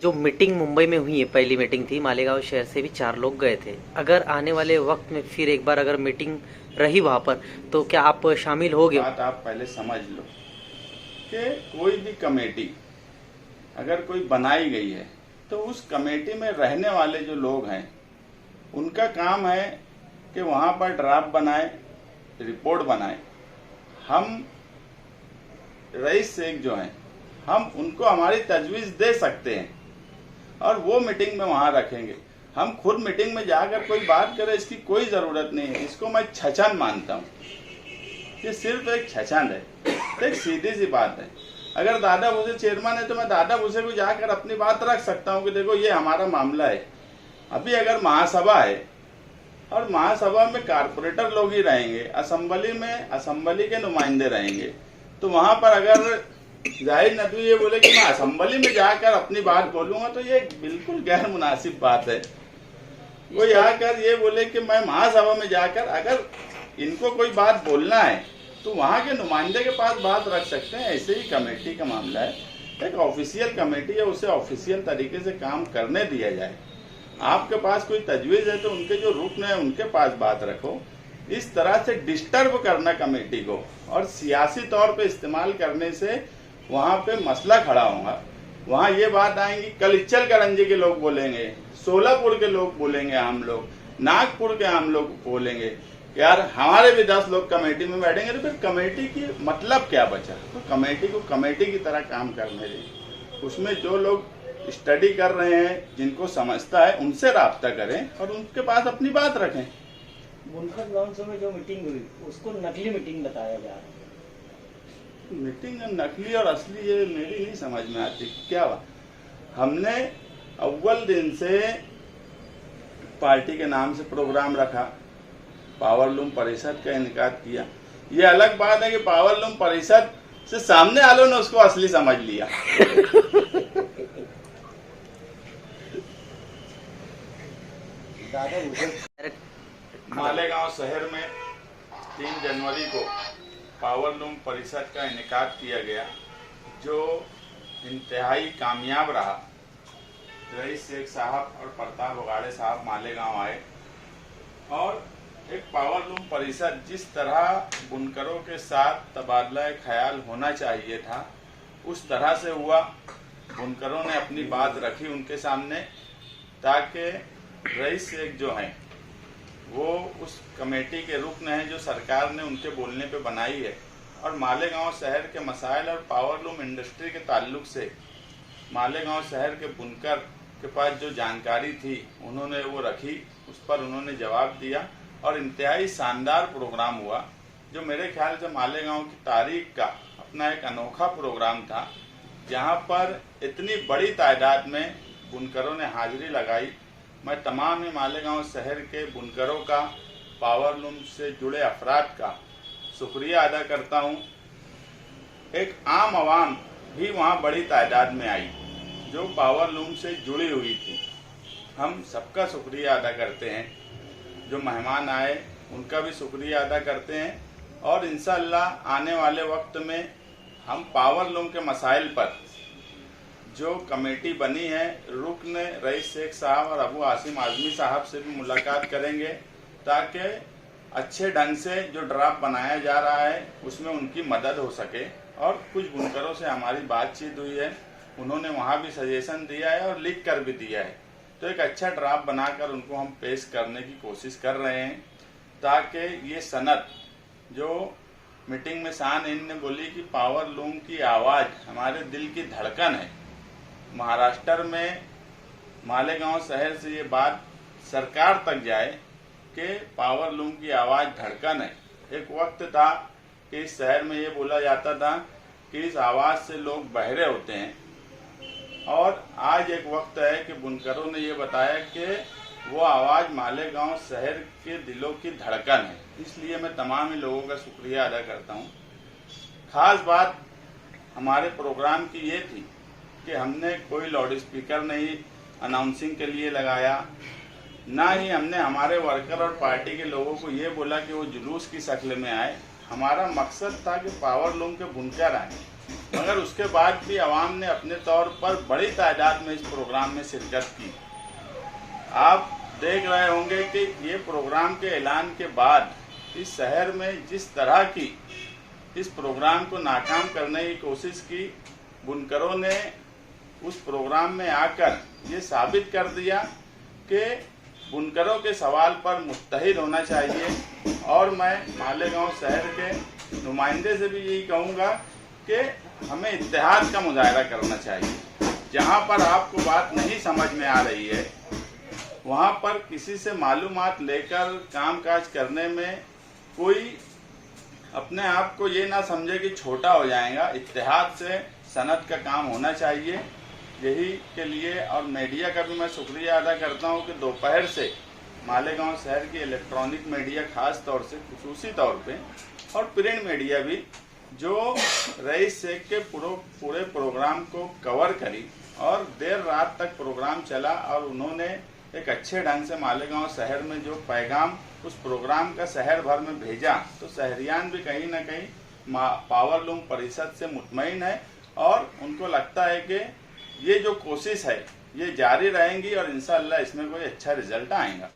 जो मीटिंग मुंबई में हुई है, पहली मीटिंग थी, मालेगांव शहर से भी 4 लोग गए थे। अगर आने वाले वक्त में फिर एक बार अगर मीटिंग रही वहां पर, तो क्या आप शामिल होगे? बात आप पहले समझ लो कि कोई भी कमेटी अगर कोई बनाई गई है तो उस कमेटी में रहने वाले जो लोग हैं उनका काम है कि वहां पर ड्राफ्ट बनाए, रिपोर्ट बनाए। हम रईस शेख जो हैं हम उनको हमारी तजवीज़ दे सकते हैं और वो मीटिंग में वहां रखेंगे। हम खुद मीटिंग में जाकर कोई बात करें इसकी कोई ज़रूरत नहीं है। इसको मैं छछन मानता हूँ, ये सिर्फ एक छछन है। तो एक सीधी सी बात है, अगर दादा भूसे चेयरमैन है तो मैं दादा भूसे को जाकर अपनी बात रख सकता हूँ कि देखो ये हमारा मामला है। अभी अगर महासभा है और महासभा में कारपोरेटर लोग ही रहेंगे, असेंबली में असेंबली के नुमाइंदे रहेंगे, तो वहां पर अगर जाहिर नदवी ये बोले कि मैं असेंबली में जाकर अपनी बात बोलूंगा तो ये बिल्कुल गैर मुनासिब बात है। वो आकर ये बोले कि मैं महासभा में जाकर, अगर इनको कोई बात बोलना है तो वहां के नुमाइंदे के पास बात रख सकते हैं। ऐसे ही कमेटी का मामला है, एक ऑफिशियल कमेटी है, उसे ऑफिशियल तरीके से काम करने दिया जाए। आपके पास कोई तजवीज़ है तो उनके जो रुकन है उनके पास बात रखो। इस तरह से डिस्टर्ब करना कमेटी को और सियासी तौर पे इस्तेमाल करने से वहाँ पे मसला खड़ा होगा। वहाँ ये बात आएंगी, कल इच्चल करंजी के लोग बोलेंगे, सोलापुर के लोग बोलेंगे, हम लोग नागपुर के हम लोग बोलेंगे यार हमारे भी 10 लोग कमेटी में बैठेंगे, तो फिर कमेटी की मतलब क्या बचा? तो कमेटी को कमेटी की तरह काम करने दें। उसमें जो लोग स्टडी कर रहे हैं, जिनको समझता है, उनसे राब्ता करें और उनके पास अपनी बात रखें। बुनकर लॉन्च में जो मीटिंग हुई उसको नकली मीटिंग बताया जा रहा है। मीटिंग नकली और असली ये मेरी नहीं समझ में आती। क्या हुआ? हमने अव्वल दिन से पार्टी के नाम से प्रोग्राम रखा, पावरलूम परिषद का इनकार किया। ये अलग बात है कि पावरलूम परिषद से सामने वालों ने उसको असली समझ लिया। मालेगांव शहर में 3 जनवरी को पावरलूम परिषद का इनेकाद किया गया, जो इंतहाई कामयाब रहा। रईस शेख साहब और प्रताप उगाड़े साहब मालेगांव आए और एक पावरलूम परिषद जिस तरह बुनकरों के साथ तबादला ख्याल होना चाहिए था उस तरह से हुआ। बुनकरों ने अपनी बात रखी उनके सामने, ताकि रईस शेख जो हैं वो उस कमेटी के रुकन हैं जो सरकार ने उनके बोलने पे बनाई है। और मालेगांव शहर के मसाइल और पावरलूम इंडस्ट्री के ताल्लुक से मालेगांव शहर के बुनकर के पास जो जानकारी थी उन्होंने वो रखी, उस पर उन्होंने जवाब दिया और इंतहाई शानदार प्रोग्राम हुआ, जो मेरे ख्याल से मालेगांव की तारीख का अपना एक अनोखा प्रोग्राम था, जहां पर इतनी बड़ी तादाद में बुनकरों ने हाजिरी लगाई। मैं तमाम ही मालेगांव शहर के बुनकरों का, पावरलूम से जुड़े अफराद का शुक्रिया अदा करता हूं। एक आम आवाम भी वहां बड़ी तादाद में आई जो पावरलूम से जुड़ी हुई थी। हम सबका शुक्रिया अदा करते हैं। जो मेहमान आए उनका भी शुक्रिया अदा करते हैं और इंशाअल्लाह आने वाले वक्त में हम पावरलूम के मसाइल पर जो कमेटी बनी है, रुकन रईस शेख साहब और अबू आसिम आजमी साहब से भी मुलाकात करेंगे, ताकि अच्छे ढंग से जो ड्राफ्ट बनाया जा रहा है उसमें उनकी मदद हो सके। और कुछ बुनकरों से हमारी बातचीत हुई है, उन्होंने वहाँ भी सजेशन दिया है और लिख कर भी दिया है, तो एक अच्छा ड्राफ्ट बनाकर उनको हम पेश करने की कोशिश कर रहे हैं, ताकि ये सनद जो मीटिंग में शान इन ने बोली कि पावरलूम की आवाज़ हमारे दिल की धड़कन है, महाराष्ट्र में मालेगांव शहर से ये बात सरकार तक जाए कि पावरलूम की आवाज़ धड़कन है। एक वक्त था कि इस शहर में ये बोला जाता था कि इस आवाज़ से लोग बहरे होते हैं, और आज एक वक्त है कि बुनकरों ने ये बताया कि वो आवाज़ मालेगांव शहर के दिलों की धड़कन है। इसलिए मैं तमाम ही लोगों का शुक्रिया अदा करता हूँ। ख़ास बात हमारे प्रोग्राम की ये थी कि हमने कोई लाउड स्पीकर नहीं अनाउंसिंग के लिए लगाया, ना ही हमने हमारे वर्कर और पार्टी के लोगों को ये बोला कि वो जुलूस की शक्ल में आए। हमारा मकसद था कि पावरलूम के बुनकर आए मगर उसके बाद भी आवाम ने अपने तौर पर बड़ी तादाद में इस प्रोग्राम में शिरकत की। आप देख रहे होंगे कि ये प्रोग्राम के ऐलान के बाद इस शहर में जिस तरह की इस प्रोग्राम को नाकाम करने की कोशिश की, बुनकरों ने उस प्रोग्राम में आकर ये साबित कर दिया कि बुनकरों के सवाल पर मुत्तहिद होना चाहिए। और मैं मालेगांव शहर के नुमाइंदे से भी यही कहूँगा कि हमें इत्तेहाद का मुजाहरा करना चाहिए। जहाँ पर आपको बात नहीं समझ में आ रही है वहाँ पर किसी से मालूमात लेकर कामकाज करने में कोई अपने आप को ये ना समझे कि छोटा हो जाएगा। इत्तेहाद से सनद का काम होना चाहिए। यही के लिए और मीडिया का भी मैं शुक्रिया अदा करता हूँ कि दोपहर से मालेगांव शहर की इलेक्ट्रॉनिक मीडिया खास तौर से खुसूसी तौर पे और प्रिंट मीडिया भी जो रईस शेख के पूरे प्रोग्राम को कवर करी और देर रात तक प्रोग्राम चला और उन्होंने एक अच्छे ढंग से मालेगांव शहर में जो पैगाम उस प्रोग्राम का शहर भर में भेजा, तो शहरियान भी कहीं ना कहीं पावर लूम परिषद से मुतमईन है और उनको लगता है कि ये जो कोशिश है ये जारी रहेंगी और इंशाअल्लाह इसमें कोई अच्छा रिजल्ट आएगा।